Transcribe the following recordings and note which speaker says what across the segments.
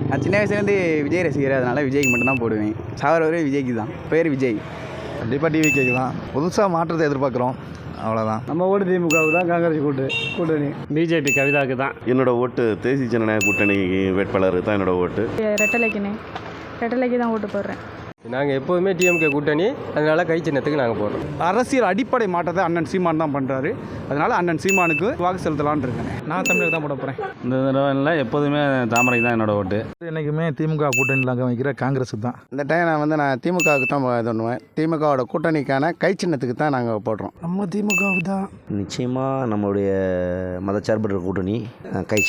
Speaker 1: நான் சின்ன வயசுலேருந்து விஜய் ரசிகர், அதனால் விஜய்க்கு மட்டும்தான் போடுவேன். சாவர வரை விஜய்க்கு தான். பேர் விஜய்.
Speaker 2: கண்டிப்பாக டிவிகேக்கு தான். புதுசாக மாற்றத்தை எதிர்பார்க்குறோம், அவ்வளோதான்.
Speaker 3: நம்ம ஓட்டு திமுகவுக்கு தான், காங்கிரஸ் கூட்டணி.
Speaker 4: பிஜேபி கவிதாவுக்கு தான்.
Speaker 5: என்னோட ஓட்டு தேசிய ஜனநாயக கூட்டணி வேட்பாளருக்கு தான் என்னோட ஓட்டு.
Speaker 6: ரெட்டலைக்கு தான் ஓட்டு போடுறேன்.
Speaker 7: நாங்கள் எப்போதுமே டிஎம்கே கூட்டணி, அதனால கை சின்னத்துக்கு நாங்கள் போடுறோம்.
Speaker 3: அரசியல் அடிப்படை மாற்றத்தை அண்ணன் சீமான் தான் பண்ணுறாரு. அதனால் அண்ணன் சீமானுக்கு வாக்கு செலுத்தலான்னு இருக்கேன். நான் தமிழுக்கு தான் போட போகிறேன்.
Speaker 4: இந்த தடவை எப்போதுமே தாமரைக்கு தான் என்னோட ஓட்டு.
Speaker 2: என்றைக்குமே திமுக கூட்டணியில் வைக்கிற காங்கிரஸ் தான்.
Speaker 8: இந்த டைம் நான் திமுகவுக்கு தான் இது பண்ணுவேன். திமுகவோட கூட்டணிக்கான கை சின்னத்துக்கு தான் நாங்கள் போடுறோம்.
Speaker 3: நம்ம திமுகவுக்கு தான்.
Speaker 9: நிச்சயமாக நம்மளுடைய மதச்சார்பற்ற கூட்டணி கை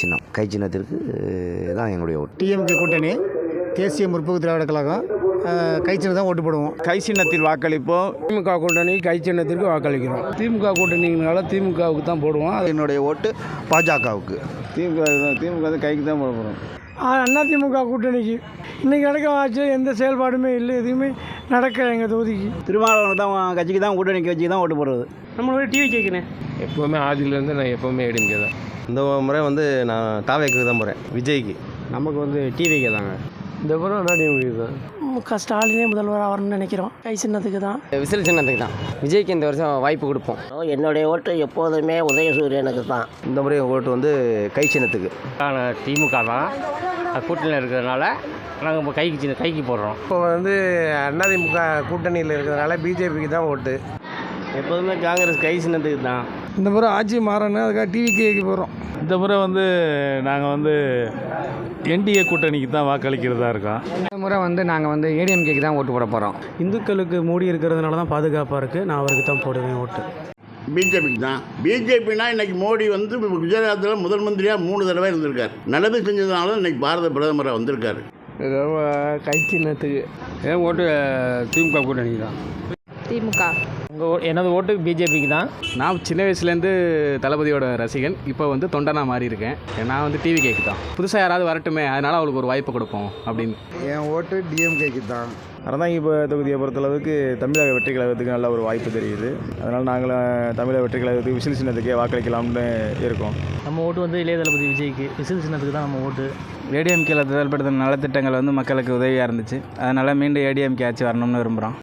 Speaker 9: சின்னத்திற்கு தான் எங்களுடைய ஓட்டு.
Speaker 8: டிஎம்கே கூட்டணி, தேசிய முற்போக்கு திராவிட கழகம், கை சின்னம் தான் ஓட்டு போடுவோம்.
Speaker 3: கை சின்னத்தில் வாக்களிப்போம்.
Speaker 7: திமுக கூட்டணி கை சின்னத்திற்கு வாக்களிக்கிறோம்.
Speaker 3: திமுக கூட்டணினால திமுகவுக்கு தான் போடுவோம்.
Speaker 8: என்னுடைய ஓட்டு பாஜகவுக்கு.
Speaker 3: திமுக கைக்கு தான் போட போகிறோம்.
Speaker 6: அண்ணா திமுக கூட்டணிக்கு. இன்றைக்கி நடக்க ஆச்சு எந்த செயல்பாடுமே இல்லை, எதுவுமே நடக்கலை எங்கள் தொகுதிக்கு.
Speaker 1: திருமாவளவன் தான் கட்சிக்கு தான் கூட்டணி கட்சிக்கு தான் ஓட்டு போடுறது.
Speaker 4: நம்மளோட டிவி கேட்குறேன்.
Speaker 7: எப்போவுமே ஆதியிலேருந்து நான் எப்போவுமே டிஎம்கே தான். இந்த முறை நான் தாவேக்கு தான் போகிறேன், விஜய்க்கு.
Speaker 1: நமக்கு டிவிக்கு தாங்க.
Speaker 7: இந்த முறை நான் டிஎம்கே தான்.
Speaker 6: முக ஸ்டாலினே முதல்வர் வரணும்னு நினைக்கிறோம். கை சின்னத்துக்கு தான்.
Speaker 7: விசில் சின்னத்துக்கு தான். விஜய்க்கு இந்த வருஷம் வாய்ப்பு கொடுப்போம்.
Speaker 9: என்னுடைய ஓட்டு எப்போதுமே உதயசூரியனுக்கு தான்.
Speaker 7: இந்த முறை ஓட்டு கை சின்னத்துக்கு.
Speaker 4: திமுக தான் கூட்டணியில் இருக்கிறதுனால நாங்கள் இப்போ கைக்கு போடுறோம்.
Speaker 7: இப்போ அதிமுக கூட்டணியில் இருக்கிறதுனால பிஜேபிக்கு தான் ஓட்டு.
Speaker 1: எப்போதுமே காங்கிரஸ் கை சின்னத்துக்கு தான்.
Speaker 3: இந்த முறை ஆட்சி மாறணும், அதுக்காக டிவிகேக்கு போகிறோம்.
Speaker 4: இந்த முறை நாங்கள் என்டிஏ கூட்டணிக்கு தான் வாக்களிக்கிறதா இருக்கோம்.
Speaker 7: இந்த முறை நாங்கள் ஏடிஎம்கேக்கு தான் ஓட்டு போட போகிறோம்.
Speaker 3: இந்துக்களுக்கு மோடி இருக்கிறதுனால தான் பாதுகாப்பாக இருக்குது. நான் அவருக்கு தான் போடுவேன் ஓட்டு.
Speaker 10: பிஜேபிக்கு தான். பிஜேபினா இன்னைக்கு மோடி குஜராத்தில் முதல் மந்திரியாக 3 தடவை இருந்திருக்கார். நல்லது செஞ்சதுனால இன்னைக்கு பாரத பிரதமராக வந்திருக்காரு.
Speaker 7: கை சின்னத்துக்கு ஏன் ஓட்டு திமுக கூட்டணிக்கு தான்.
Speaker 6: திமுக.
Speaker 4: எனது ஓட்டு பிஜேபிக்கு தான்.
Speaker 1: நான் சின்ன வயசுலேருந்து தளபதியோட ரசிகன். இப்போ தொண்டனா மாறி இருக்கேன். நான் டிவி கேக்கு தான். புதுசாக யாராவது வரட்டுமே, அதனால் அவளுக்கு ஒரு வாய்ப்பு கொடுப்போம் அப்படின்னு.
Speaker 2: என் ஓட்டு டிஎம்கேக்கு தான்.
Speaker 3: அறந்தாங்கி இப்போ தொகுதியை பொறுத்தளவுக்கு தமிழக வெற்றி கழகத்துக்கு நல்ல ஒரு வாய்ப்பு தெரியுது. அதனால் நாங்களும் தமிழக வெற்றி கழகத்துக்கு விசில் சின்னத்துக்கே வாக்களிக்கலாம்னு இருக்கோம்.
Speaker 4: நம்ம ஓட்டு இளைய தளபதி விஜய்க்கு, விசில் சின்னத்துக்கு தான் நம்ம ஓட்டு.
Speaker 1: ஏடிஎம்கேல செயல்படுத்தின நலத்திட்டங்கள் மக்களுக்கு உதவியாக இருந்துச்சு. அதனால் மீண்டும் ஏடிஎம்கே ஆட்சி வரணும்னு விரும்புகிறோம்.